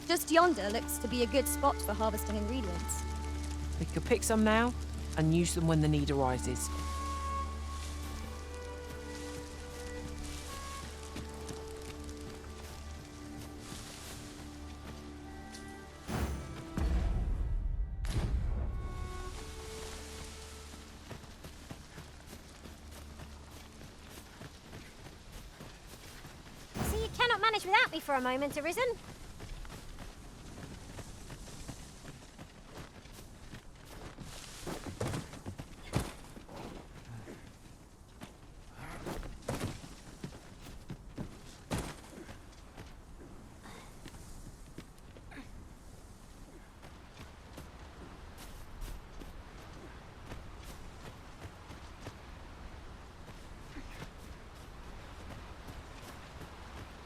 Just yonder looks to be a good spot for harvesting ingredients. We could pick some now and use them when the need arises. So you cannot manage without me for a moment, Arisen?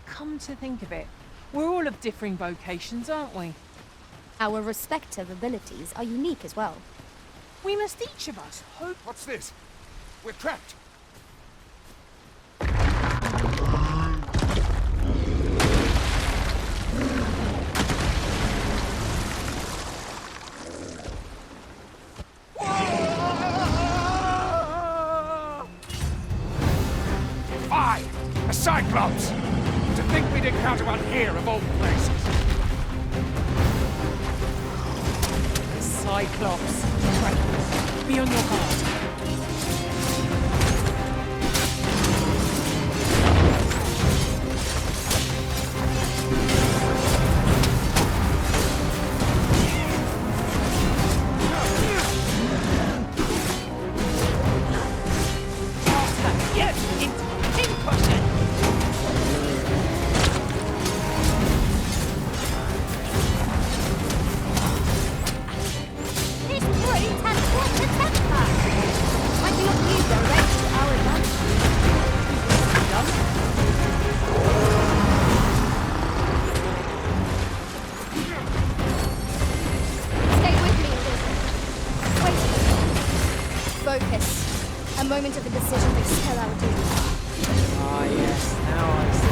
Come to think of it, we're all of differing vocations, aren't we? Our respective abilities are unique as well. We must each of us hope... What's this? We're trapped. Fie! A Cyclops! To think we'd encounter one here of all places. Cyclops. Right. Be on your guard. Focus. A moment of indecision may spell our doom. Ah, yes. Now I see.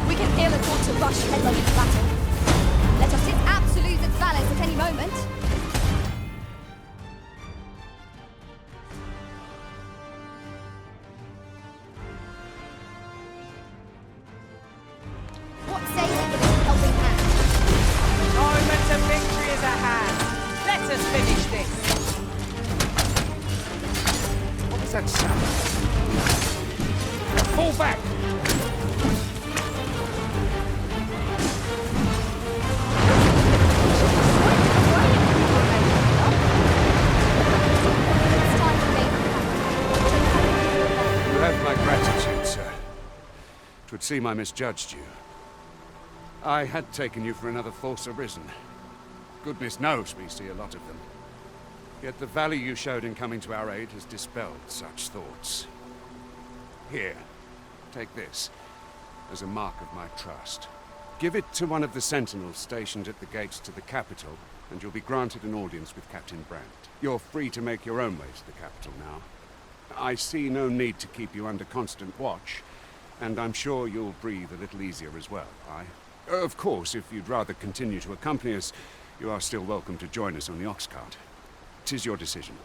We can feel it want to rush headlong into battle. Let us hit absolute its balance at any moment. What say we give us a helping hand? Moment of victory is at hand. Let us finish this. What was that sound? Fall back! It's time to make You have my gratitude, sir. 'Twould seem I misjudged you. I had taken you for another false arisen. Goodness knows we see a lot of them. Yet the valor you showed in coming to our aid has dispelled such thoughts. Here, take this, as a mark of my trust. Give it to one of the sentinels stationed at the gates to the capital, and you'll be granted an audience with Captain Brandt. You're free to make your own way to the capital now. I see no need to keep you under constant watch, and I'm sure you'll breathe a little easier as well, Of course, if you'd rather continue to accompany us, you are still welcome to join us on the ox cart. 'Tis your decision.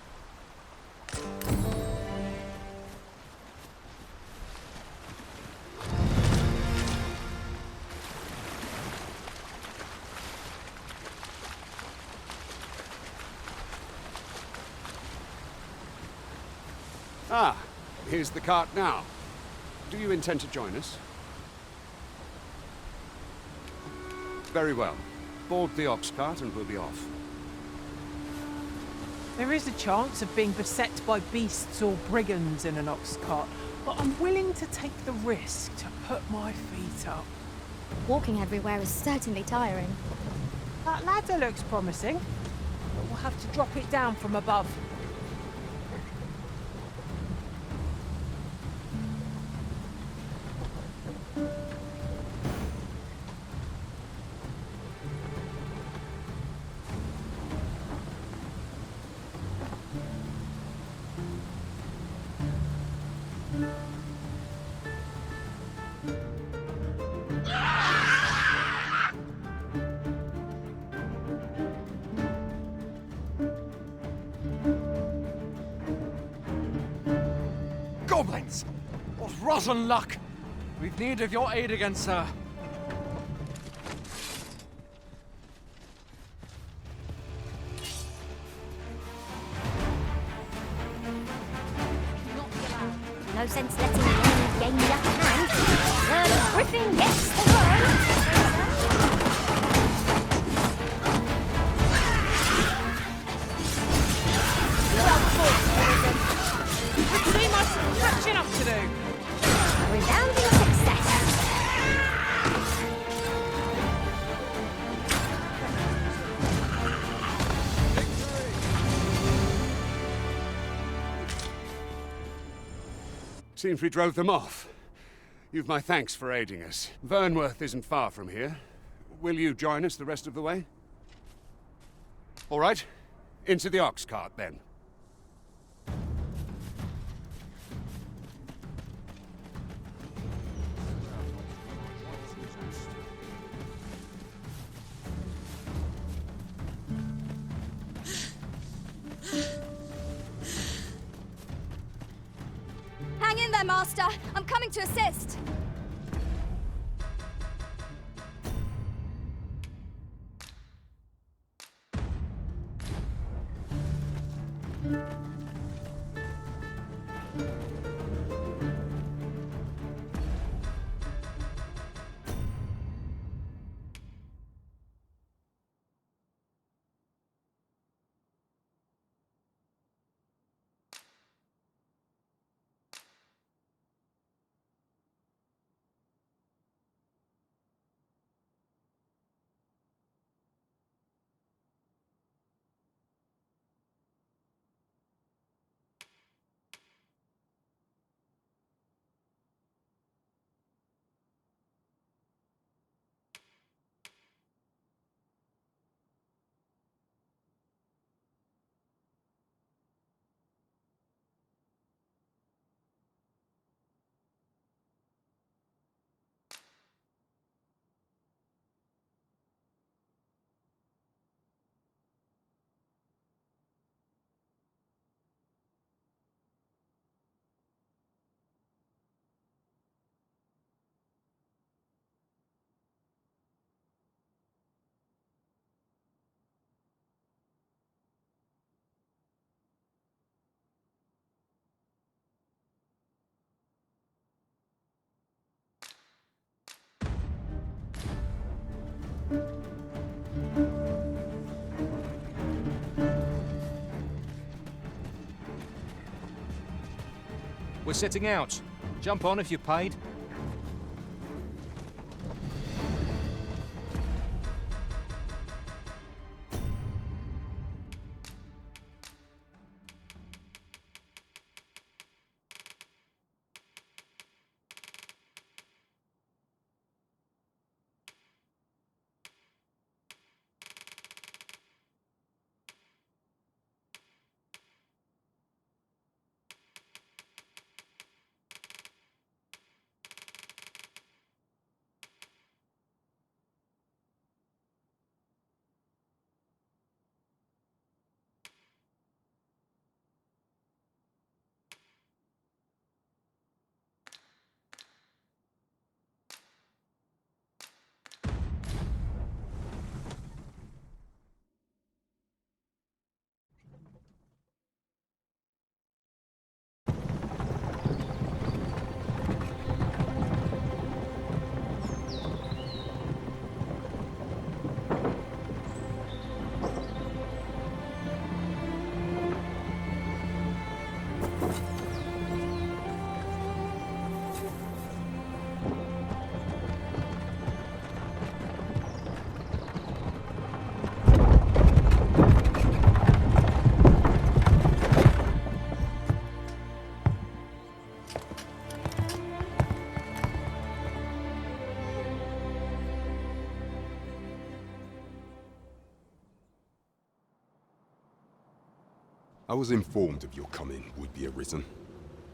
Ah, here's the cart now. Do you intend to join us? Very well. Board the ox cart and we'll be off. There is a chance of being beset by beasts or brigands in an ox cart. but I'm willing to take the risk to put my feet up. Walking everywhere is certainly tiring. That ladder looks promising, but we'll have to drop it down from above. Goblins! What rotten luck! We've need of your aid again, sir. No sense letting the enemy gain the upper hand. Early Griffin gets the run. Good team has some catching up to do. A resounding success. Seems we drove them off. You've my thanks for aiding us. Vernworth isn't far from here. Will you join us the rest of the way? All right. Into the ox cart, then. Hang in there, Master. I'm coming to assist. We're setting out. Jump on if you're paid. I was informed of your coming, would-be Arisen.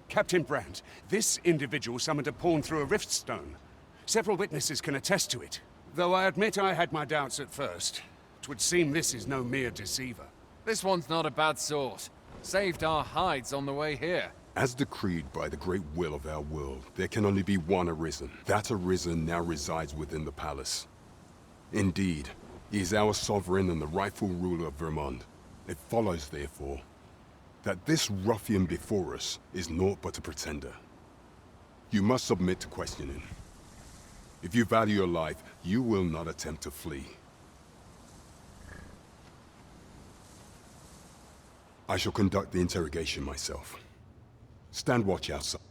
Captain Brandt, this individual summoned a pawn through a rift stone. Several witnesses can attest to it. Though I admit I had my doubts at first. 'Twould seem this is no mere deceiver. This one's not a bad sort. Saved our hides on the way here. As decreed by the great will of our world, there can only be one Arisen. That Arisen now resides within the palace. Indeed, he is our sovereign and the rightful ruler of Vermont. It follows, therefore, that this ruffian before us is naught but a pretender. You must submit to questioning. If you value your life, you will not attempt to flee. I shall conduct the interrogation myself. Stand watch outside.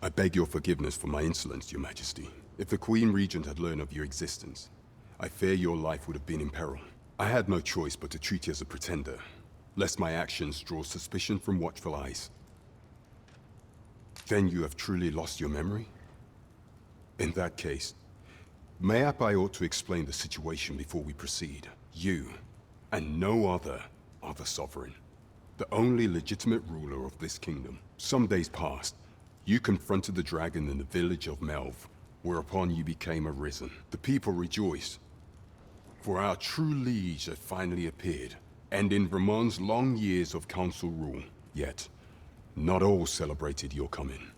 I beg your forgiveness for my insolence, Your Majesty. If the Queen Regent had learned of your existence, I fear your life would have been in peril. I had no choice but to treat you as a pretender, lest my actions draw suspicion from watchful eyes. Then you have truly lost your memory? In that case, mayhap I ought to explain the situation before we proceed. You, and no other, are the sovereign, the only legitimate ruler of this kingdom. Some days past, you confronted the dragon in the village of Melv, whereupon you became Arisen. The people rejoiced, for our true liege had finally appeared, ending Vermont's long years of council rule. Yet, not all celebrated your coming.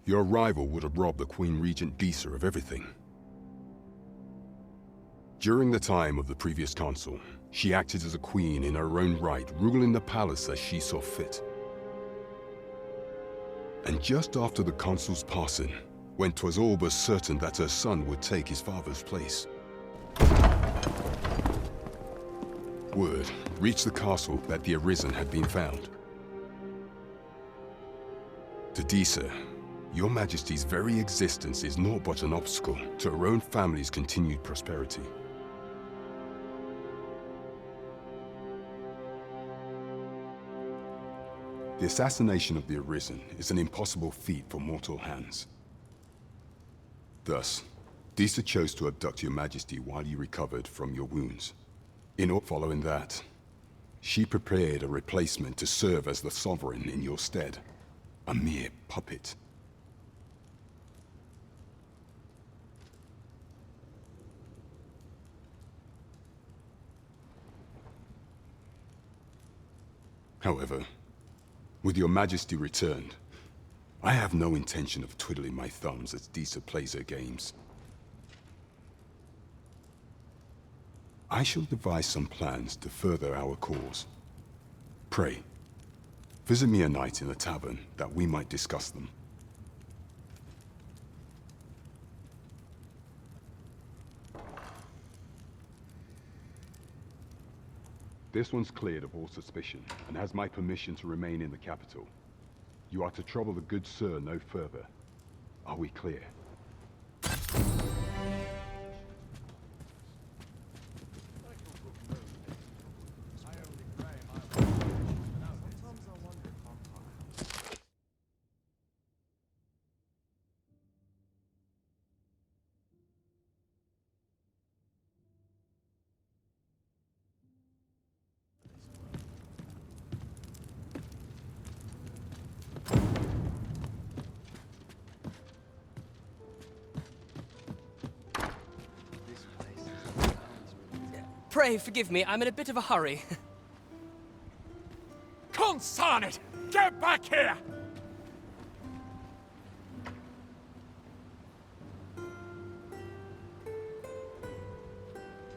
Your arrival would have robbed the Queen Regent Disa of everything. During the time of the previous council, she acted as a queen in her own right, ruling the palace as she saw fit. And just after the council's passing, when 'twas all but certain that her son would take his father's place, word reached the castle that the Arisen had been found. To Disa, Your Majesty's very existence is naught but an obstacle to her own family's continued prosperity. The assassination of the Arisen is an impossible feat for mortal hands. Thus, Disa chose to abduct Your Majesty while you recovered from your wounds. Following that, she prepared a replacement to serve as the sovereign in your stead. A mere puppet. However, with Your Majesty returned, I have no intention of twiddling my thumbs as Disa plays her games. I shall devise some plans to further our cause. Pray, visit me a night in the tavern that we might discuss them. This one's cleared of all suspicion, and has my permission to remain in the capital. You are to trouble the good sir no further. Are we clear? Pray forgive me, I'm in a bit of a hurry. Consarn it! Get back here!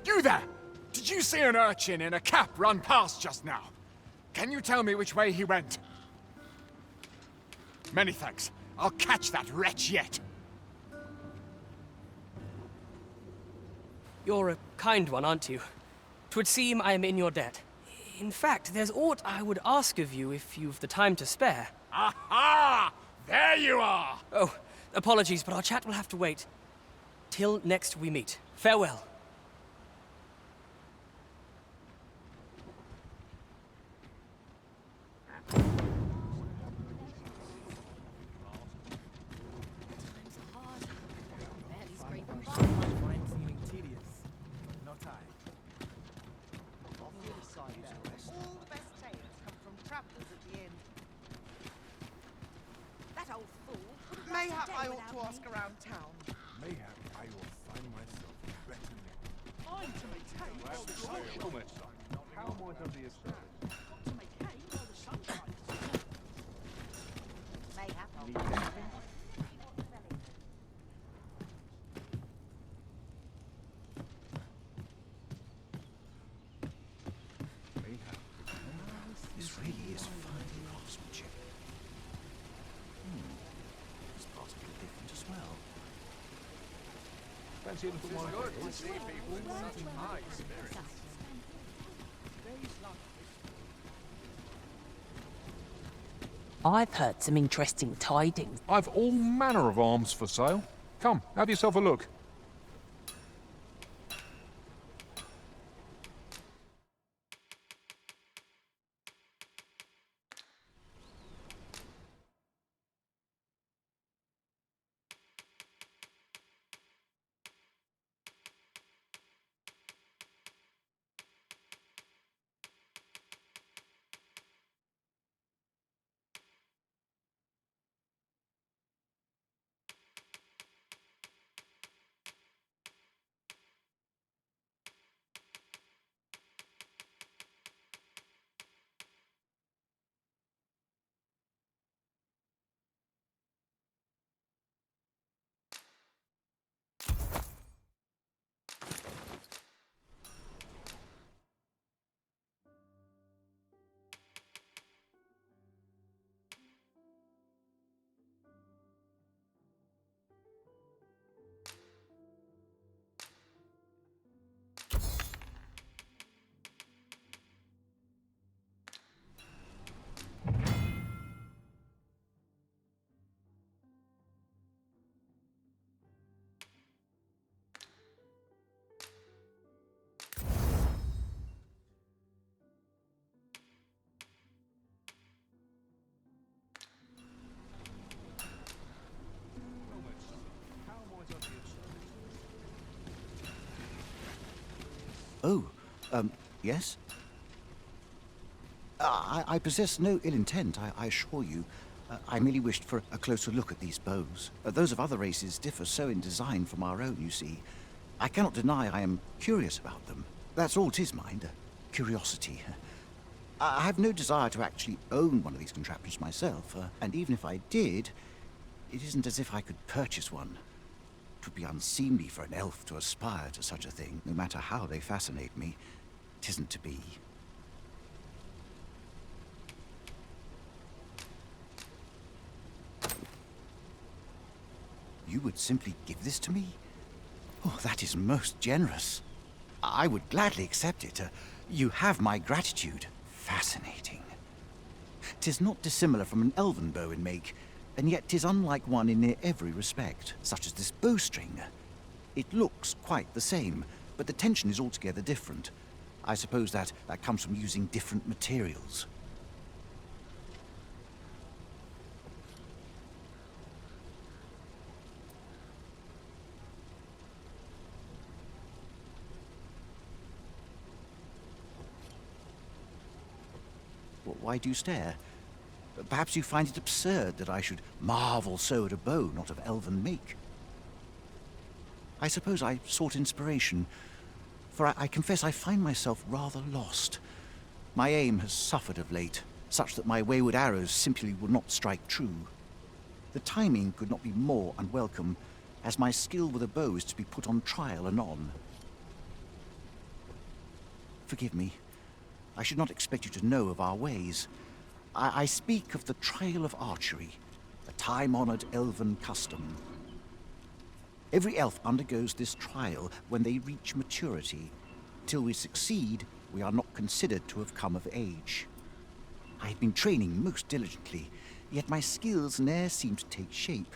You there! Did you see an urchin in a cap run past just now? Can you tell me which way he went? Many thanks. I'll catch that wretch yet. You're a kind one, aren't you? 'Twould seem I am in your debt. In fact, there's aught I would ask of you if you've the time to spare. Aha! There you are! Oh, apologies, but our chat will have to wait. Till next we meet. Farewell. Mayhap I ought to ask around town. Mayhap I will find myself better now. I'm to make hay while the sun shines. How might I be of service? Got to make hay while the sun shines. Mayhap I'll Need anything? Mayhap. This really is fine craftsmanship. This part's a bit different as well. Fancy a little wine? Good to see people with such high spirits. I've heard some interesting tidings. I've all manner of arms for sale. Come, have yourself a look. Oh, yes? I possess no ill intent, I assure you. I merely wished for a closer look at these bows. Those of other races differ so in design from our own, you see. I cannot deny I am curious about them. That's all 'tis, mind, curiosity. I have no desire to actually own one of these contraptions myself, and even if I did, it isn't as if I could purchase one. It would be unseemly for an elf to aspire to such a thing, no matter how they fascinate me. 'Tisn't to be. You would simply give this to me? Oh, that is most generous. I would gladly accept it. You have my gratitude. Fascinating. 'Tis not dissimilar from an elven bow in make, and yet 'tis unlike one in near every respect, such as this bowstring. It looks quite the same, but the tension is altogether different. I suppose that comes from using different materials. Why do you stare? Perhaps you find it absurd that I should marvel so at a bow not of elven make. I suppose I sought inspiration, for I confess I find myself rather lost. My aim has suffered of late, such that my wayward arrows simply will not strike true. The timing could not be more unwelcome, as my skill with a bow is to be put on trial anon. Forgive me. I should not expect you to know of our ways. I speak of the trial of archery, a time-honored elven custom. Every elf undergoes this trial when they reach maturity. Till we succeed, we are not considered to have come of age. I have been training most diligently, yet my skills ne'er seem to take shape.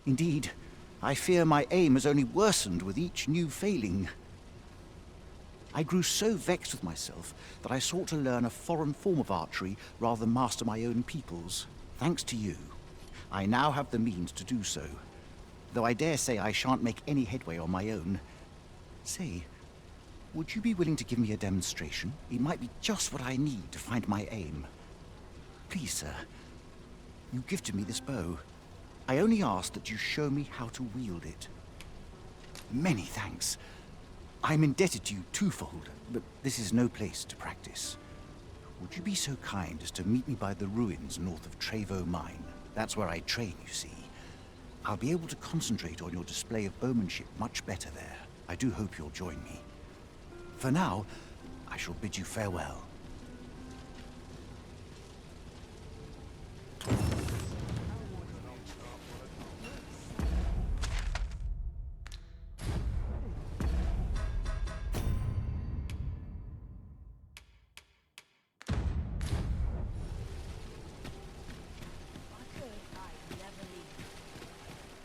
Indeed, I fear my aim has only worsened with each new failing. I grew so vexed with myself that I sought to learn a foreign form of archery rather than master my own people's. Thanks to you, I now have the means to do so, though I dare say I shan't make any headway on my own. Say, would you be willing to give me a demonstration? It might be just what I need to find my aim. Please, sir, you gifted me this bow. I only ask that you show me how to wield it. Many thanks. I'm indebted to you twofold, but this is no place to practice. Would you be so kind as to meet me by the ruins north of Trevo Mine? That's where I train, you see. I'll be able to concentrate on your display of bowmanship much better there. I do hope you'll join me. For now, I shall bid you farewell.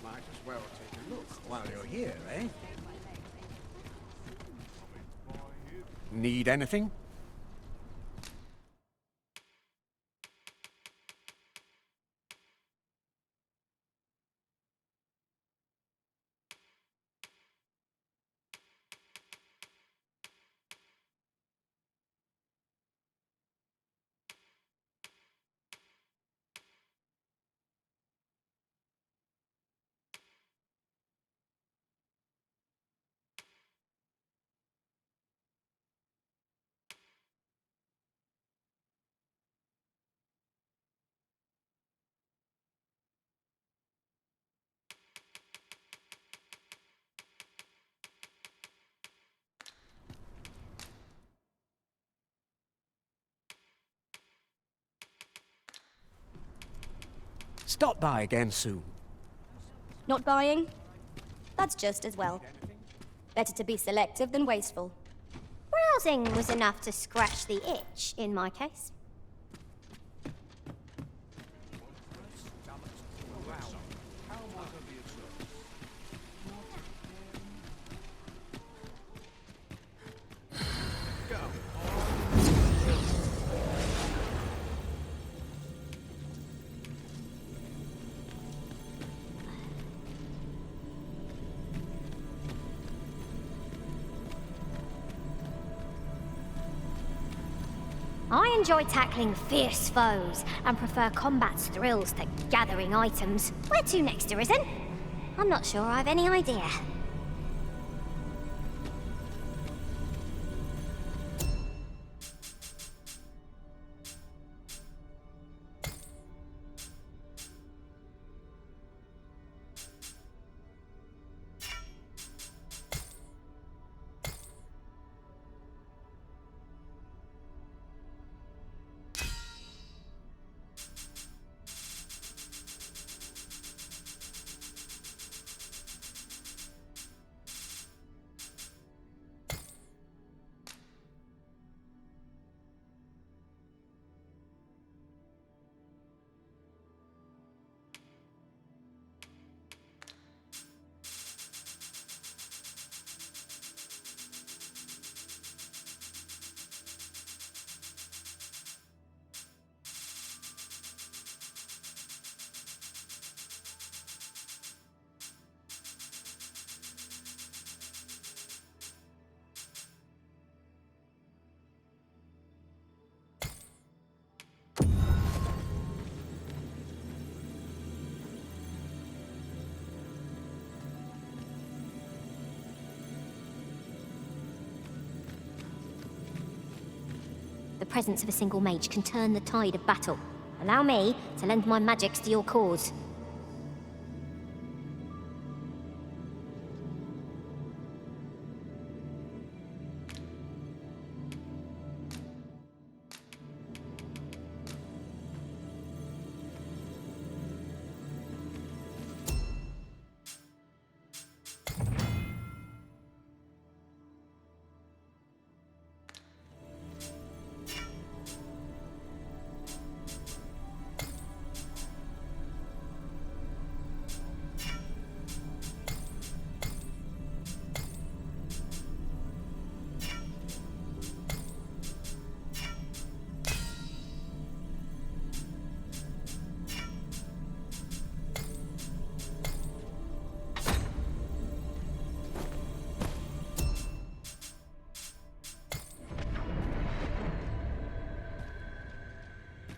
Might as well take a look while you're here, eh? Need anything? Stop by again soon. Not buying? That's just as well. Better to be selective than wasteful. Browsing was enough to scratch the itch, in my case. I enjoy tackling fierce foes and prefer combat's thrills to gathering items. Where to next, Arisen? I'm not sure I've any idea. The presence of a single mage can turn the tide of battle. Allow me to lend my magics to your cause.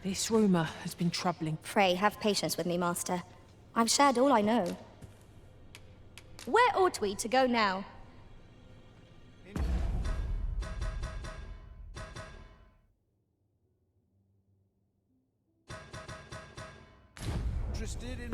This rumour has been troubling. Pray, have patience with me, Master. I've shared all I know. Where ought we to go now? Interested in...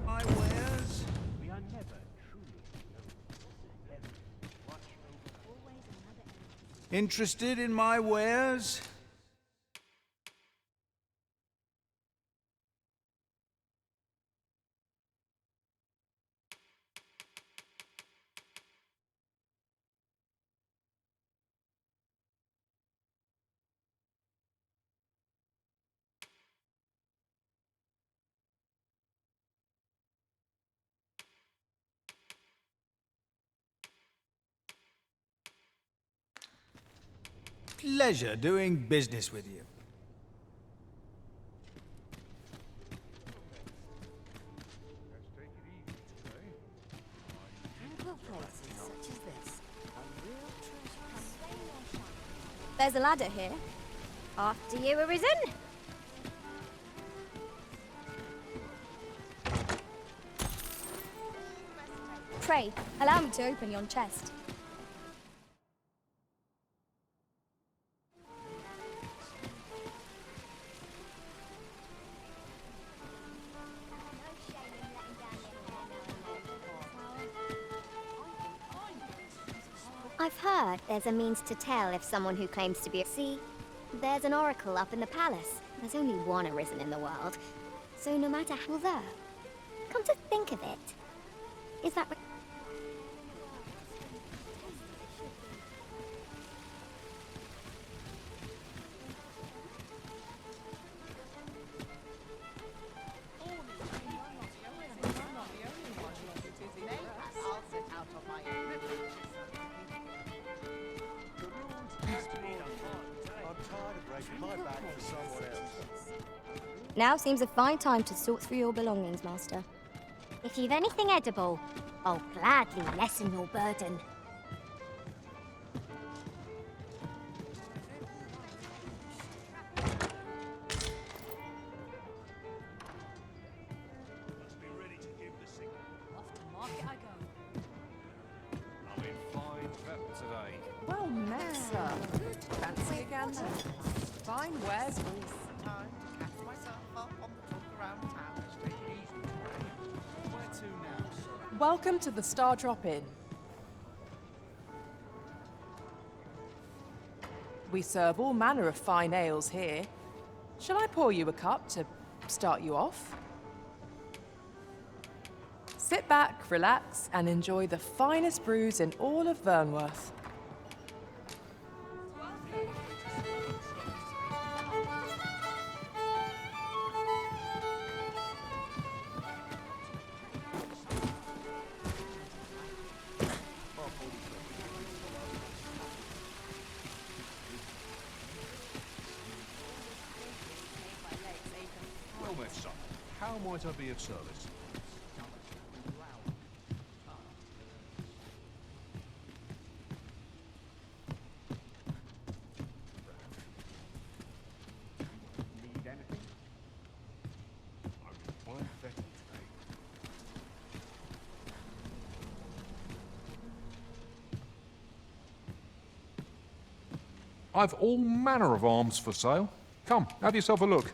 My wares? We are never truly interested in my wares? Pleasure doing business with you. There's a ladder here. After you, Arisen. Pray, allow me to open yon chest. I've heard there's a means to tell if someone who claims to be a... See, there's an oracle up in the palace. There's only one Arisen in the world. So no matter how there... Come to think of it, is that... Now seems a fine time to sort through your belongings, Master. If you've anything edible, I'll gladly lessen your burden. Well met, sir. Fancy again, then? Fine wares all time. Catch myself up on the talk around town. Let's take it easy. Where to now, sir? Welcome to the Star Drop Inn. We serve all manner of fine ales here. Shall I pour you a cup to start you off? Sit back, relax, and enjoy the finest brews in all of Vernworth. Well met, son. How might I be of service? Need anything? I'm quite vetted today. I've all manner of arms for sale. Come, have yourself a look.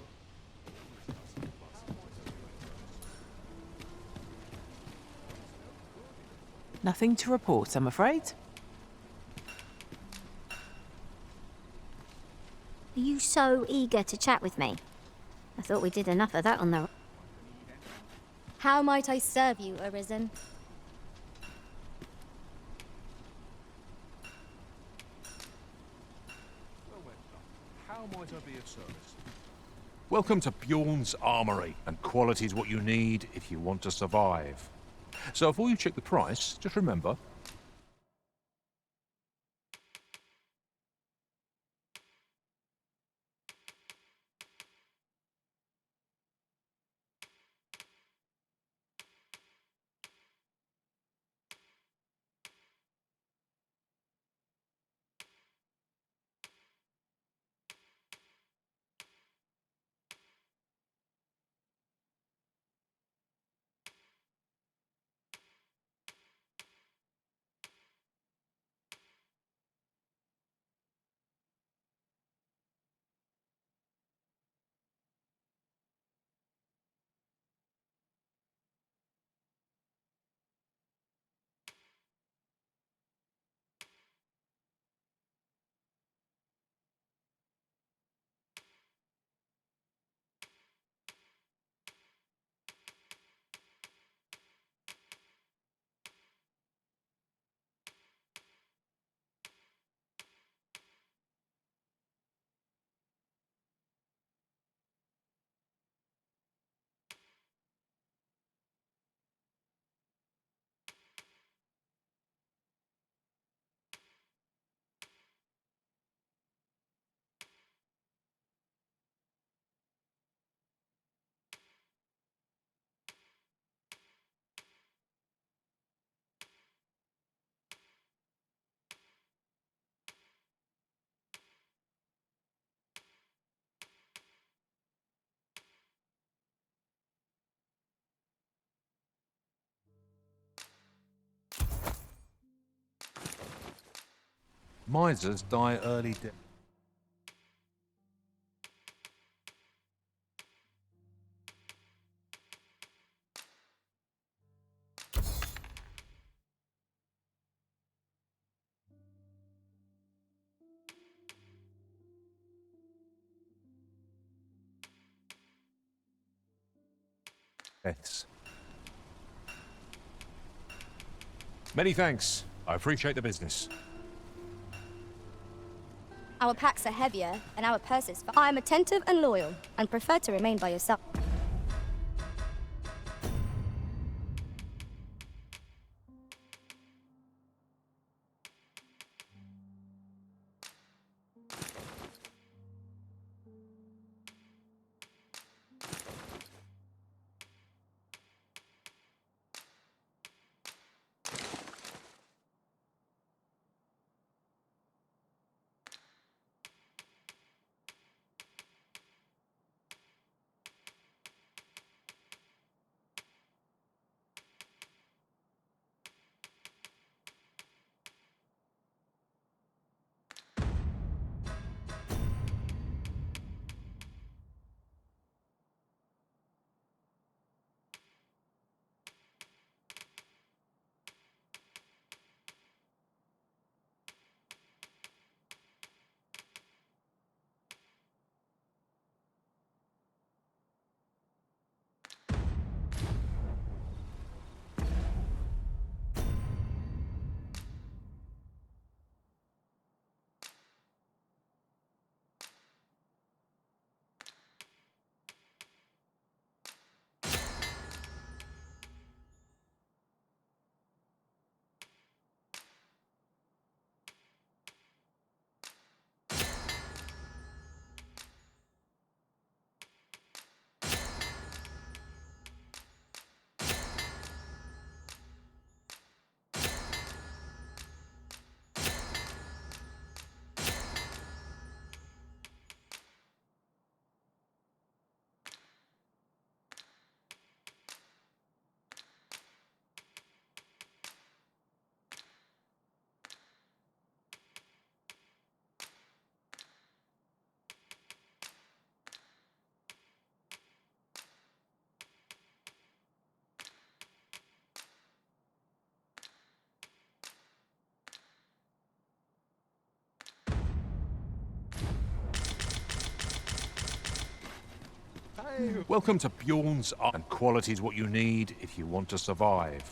Nothing to report, I'm afraid. Are you so eager to chat with me? I thought we did enough of that on the... How might I serve you, Arisen? How might I be of service? Welcome to Bjorn's Armory, and quality's what you need if you want to survive. So before you check the price, just remember... Misers die early death. Deaths. Many thanks. I appreciate the business. Our packs are heavier, and our purses... I am attentive and loyal, and prefer to remain by yourself. Welcome to Bjorn's Armory, and quality is what you need if you want to survive.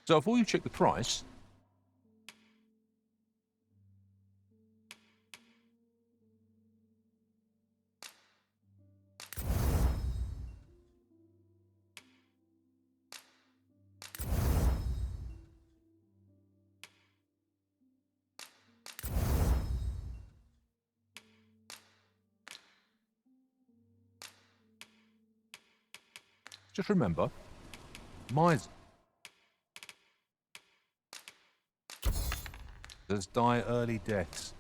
So before you check the price, just remember, miners die early deaths.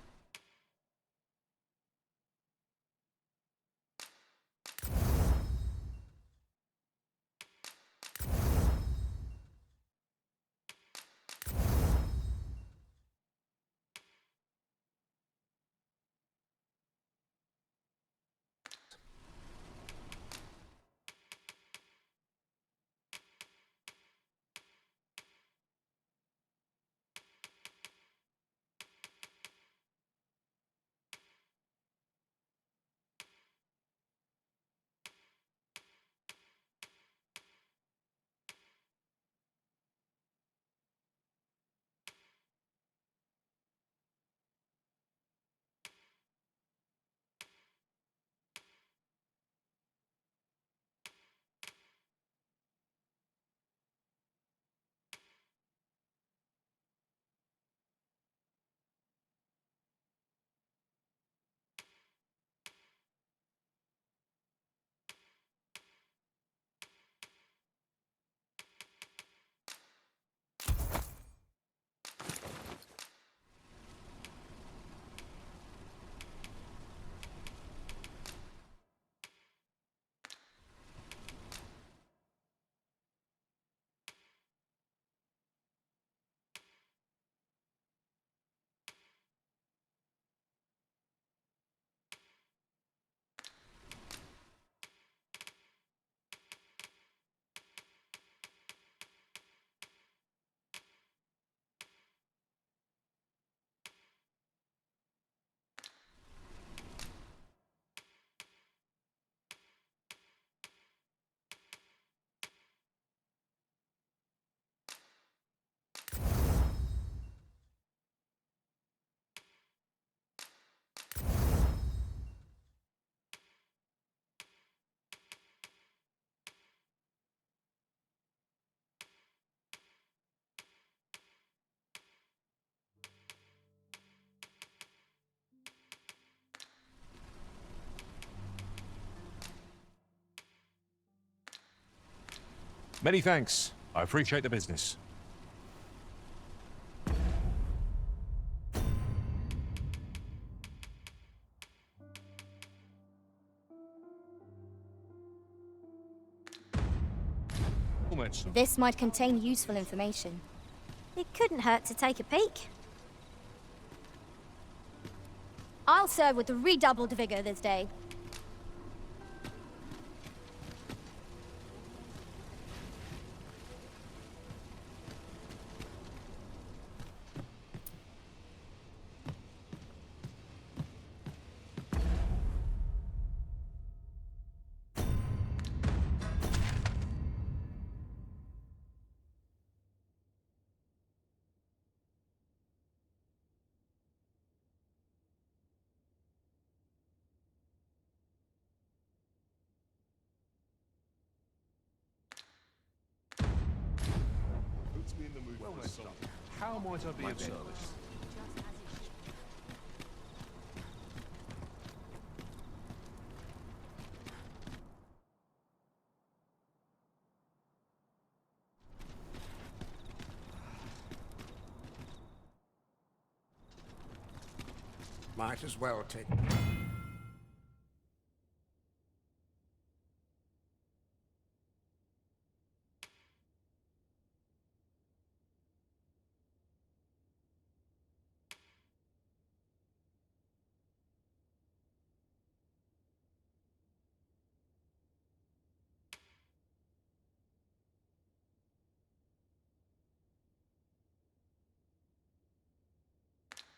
Many thanks. I appreciate the business. This might contain useful information. It couldn't hurt to take a peek. I'll serve with redoubled vigor this day. How might I be of service? Might as well take...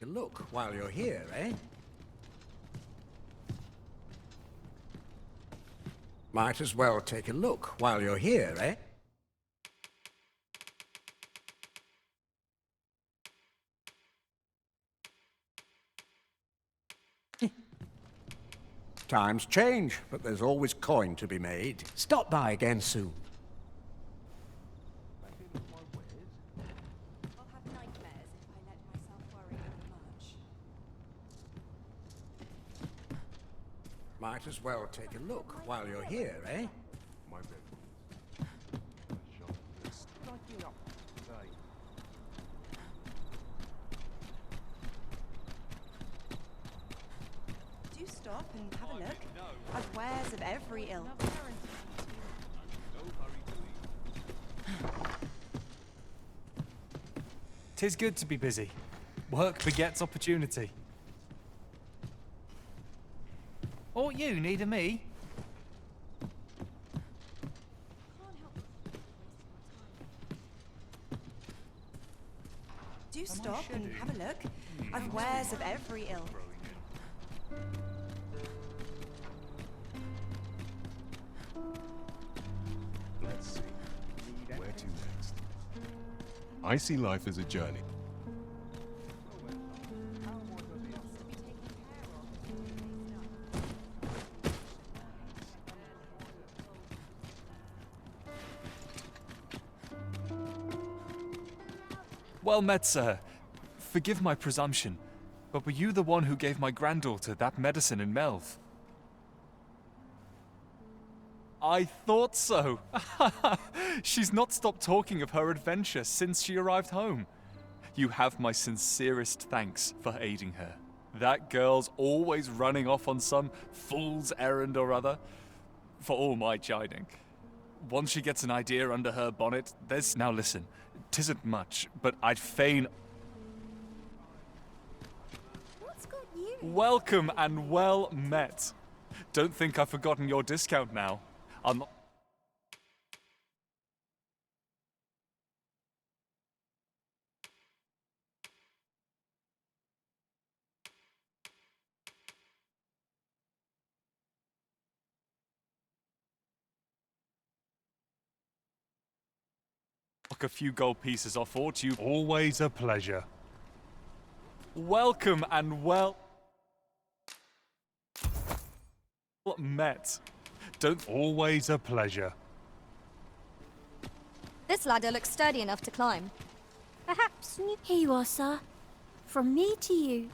Look while you're here, eh? Might as well take a look while you're here, eh? Times change, but there's always coin to be made. Stop by again soon. I'll have nightmares if I let myself worry over much. Might as well take a look while you're here, eh? My bed. Strike me up today. Do stop and have a look. I've wares of every ilk. Tis good to be busy. Work begets opportunity. Ought you needing me? Do stop and have a look. I've wares of every ilk. Let's see. Where to next? I see life as a journey. Well met, sir. Forgive my presumption, but were you the one who gave my granddaughter that medicine in Melv? I thought so. She's not stopped talking of her adventure since she arrived home. You have my sincerest thanks for aiding her. That girl's always running off on some fool's errand or other, for all my chiding. Once she gets an idea under her bonnet, there's... Now listen, 'tisn't much, but I'd fain... What's got you? Welcome and well met. Don't think I've forgotten your discount now. I'll not... knock a few gold pieces off aught you... Always a pleasure. Welcome and well... met. Don't... Always a pleasure. This ladder looks sturdy enough to climb. Perhaps you... Here you are, sir. From me to you.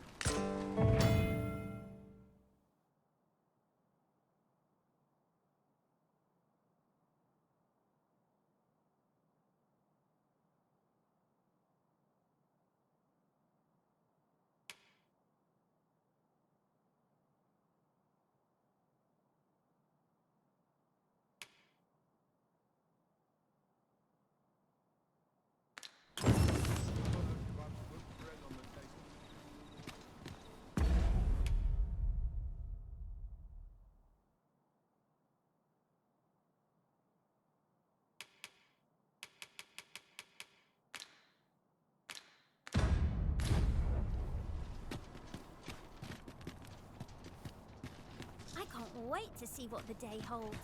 I can't wait to see what the day holds.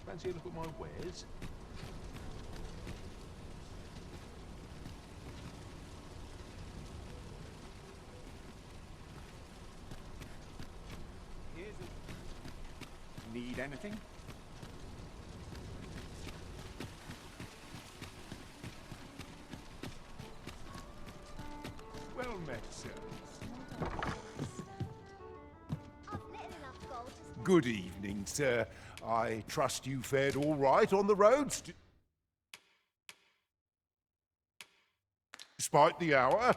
Fancy a look at my wares? Need anything? Good evening, sir. I trust you fared all right on the roads, despite the hour.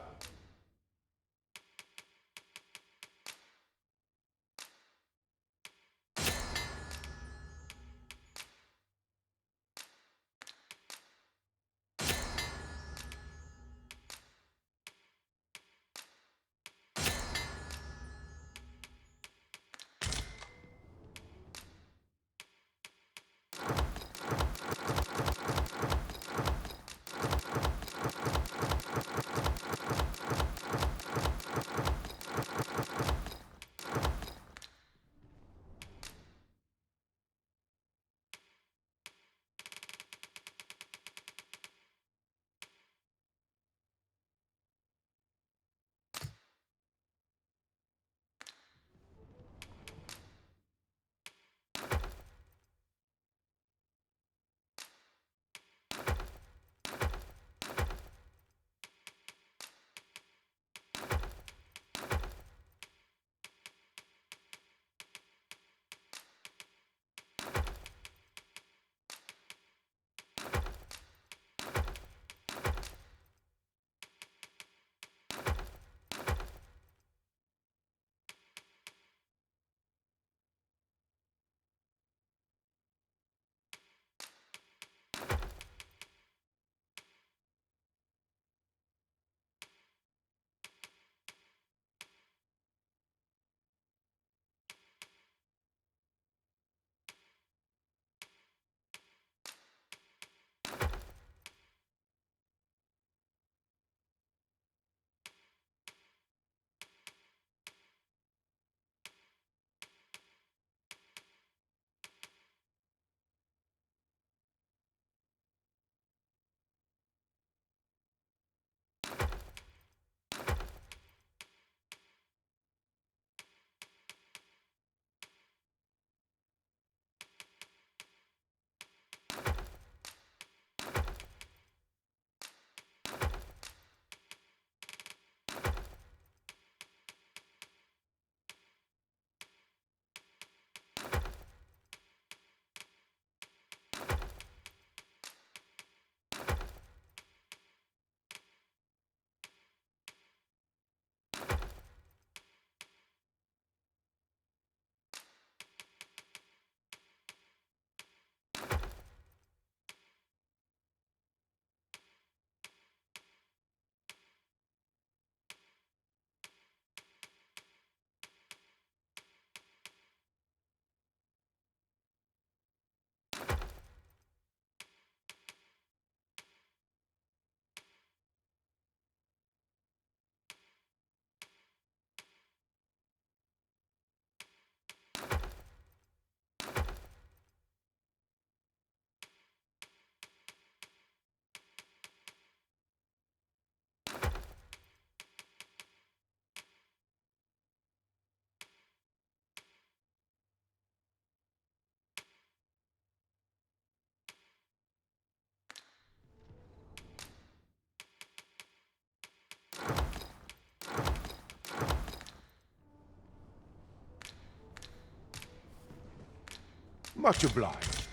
Much obliged.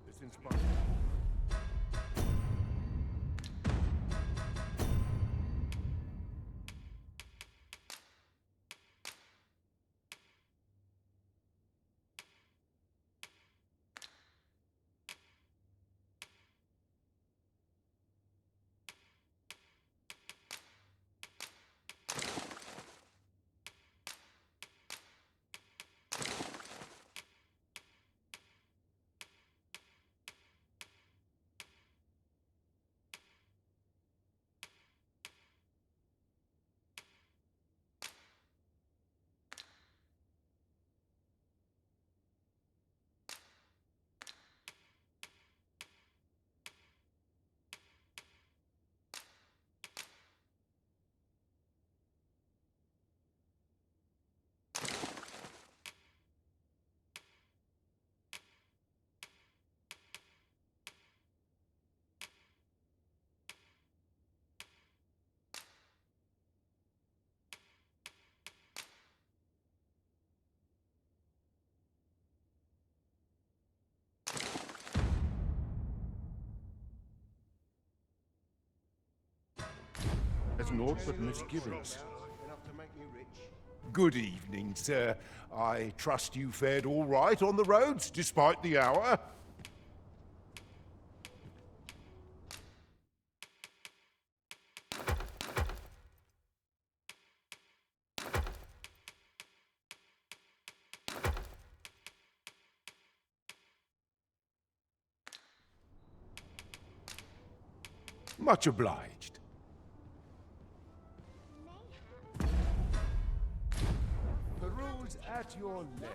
This inspires. has naught but misgivings. Good evening, sir. I trust you fared all right on the roads, despite the hour. Much obliged. Peruse at your leisure.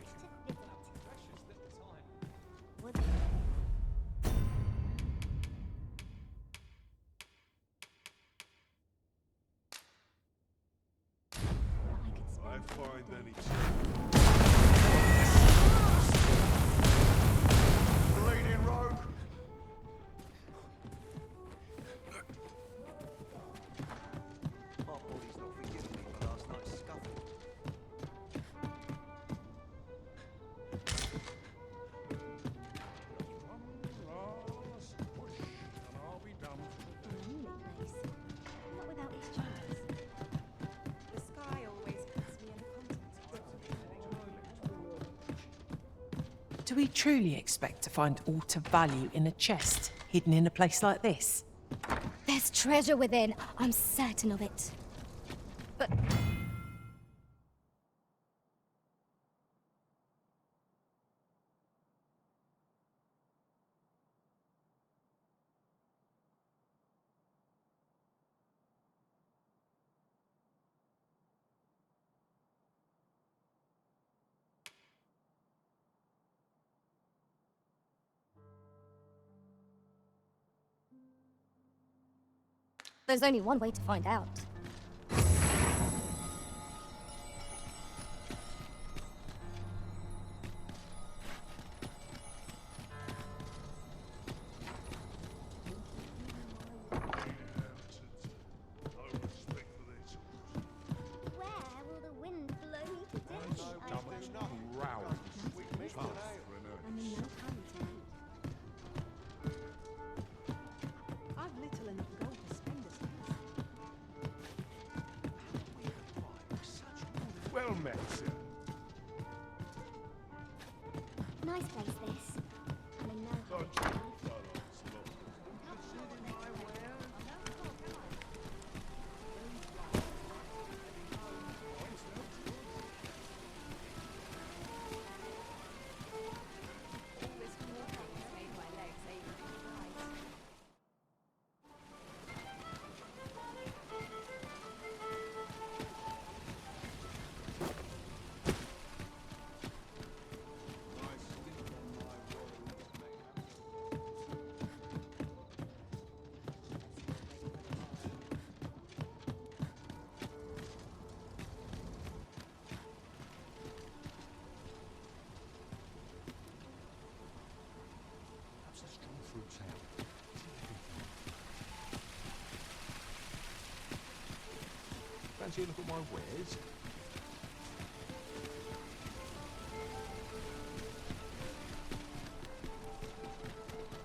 I find any bleeding rogue. My body's not forgiving me for last night's scuffle. Not without his chance. The sky always puts me in Do we truly expect to find aught of value in a chest hidden in a place like this? There's treasure within. I'm certain of it. But there's only one way to find out. I've little enough gold to spend this month. Well met, sir. Nice place, this. I'm in no hurry. Fancy a look at my wares?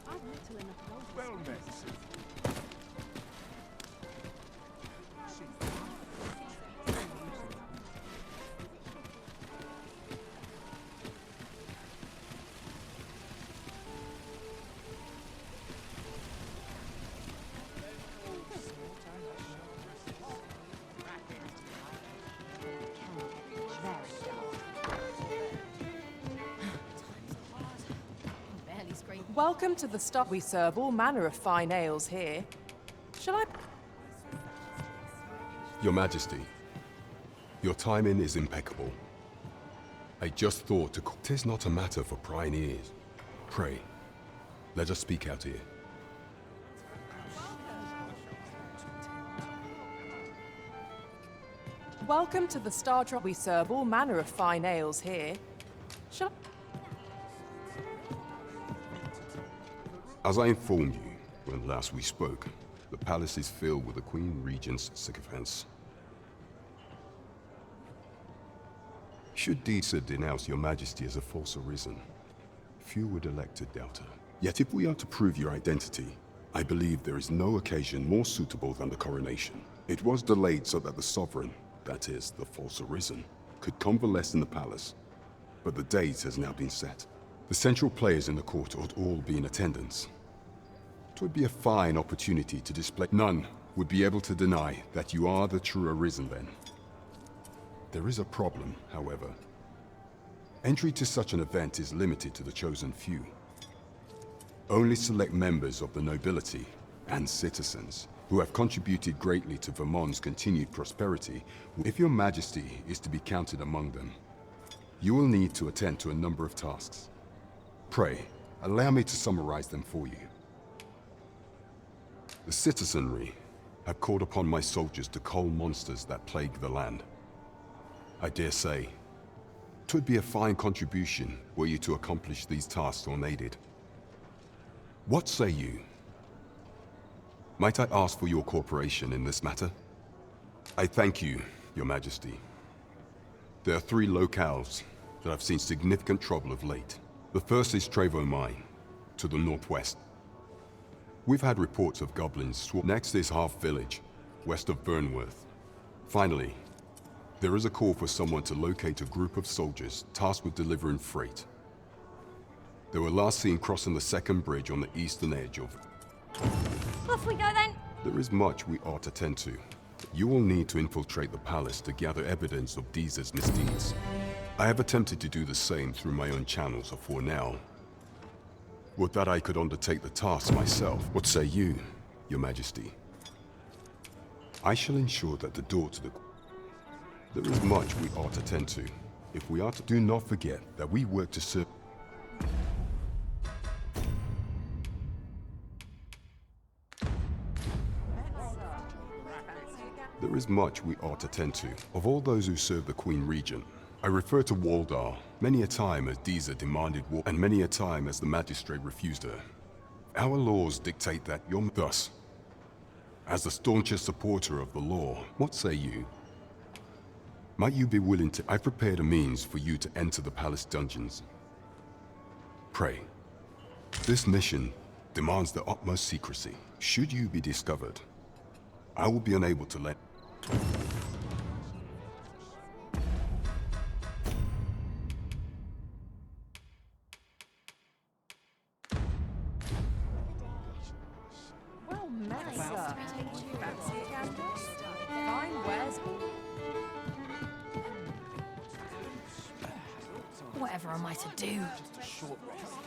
I've little enough gold to Well spend met, this sir. month. Barely scream. Welcome to the stop. We serve all manner of fine ales here. Shall I? Your Majesty, your timing is impeccable. I just thought to... 'Tis not a matter for prying ears. Pray, let us speak out here. Welcome to the Star Drop. We serve all manner of fine ales here. Shall As I informed you when last we spoke, the palace is filled with the Queen Regent's sycophants. Should Disa denounce your Majesty as a false arisen, few would elect to doubt her. Yet if we are to prove your identity, I believe there is no occasion more suitable than the coronation. It was delayed so that the Sovereign, that is, the false arisen, could convalesce in the palace. But the date has now been set. The central players in the court ought all be in attendance. It would be a fine opportunity to display. None would be able to deny that you are the true arisen then. There is a problem, however. Entry to such an event is limited to the chosen few. Only select members of the nobility and citizens who have contributed greatly to Vermont's continued prosperity. If your majesty is to be counted among them, you will need to attend to a number of tasks. Pray, allow me to summarize them for you. The citizenry have called upon my soldiers to cull monsters that plague the land. I dare say, 'twould be a fine contribution were you to accomplish these tasks unaided. What say you? Might I ask for your cooperation in this matter? I thank you, Your Majesty. There are 3 locales that have seen significant trouble of late. The first is Trevo Mine, to the northwest. We've had reports of goblins. Next is Half Village, west of Burnworth. Finally, there is a call for someone to locate a group of soldiers tasked with delivering freight. They were last seen crossing the second bridge on the eastern edge of... Off we go then. There is much we ought to tend to. You will need to infiltrate the palace to gather evidence of Deezer's misdeeds. I have attempted to do the same through my own channels afore now. Would that I could undertake the task myself. What say you, Your Majesty? I shall ensure that the door to the... There is much we ought to tend to. If we are to... Do not forget that we work to serve... There is much we ought to tend to. Of all those who serve the Queen Regent, I refer to Waldar many a time as Deezer demanded war, and many a time as the magistrate refused her. Our laws dictate that you're... Thus, as the staunchest supporter of the law, what say you? Might you be willing to... I've prepared a means for you to enter the palace dungeons. Pray. This mission demands the utmost secrecy. Should you be discovered, I will be unable to let... Well met, sir. Fancy a candle? Fine wares. Whatever am I to do? Short rest.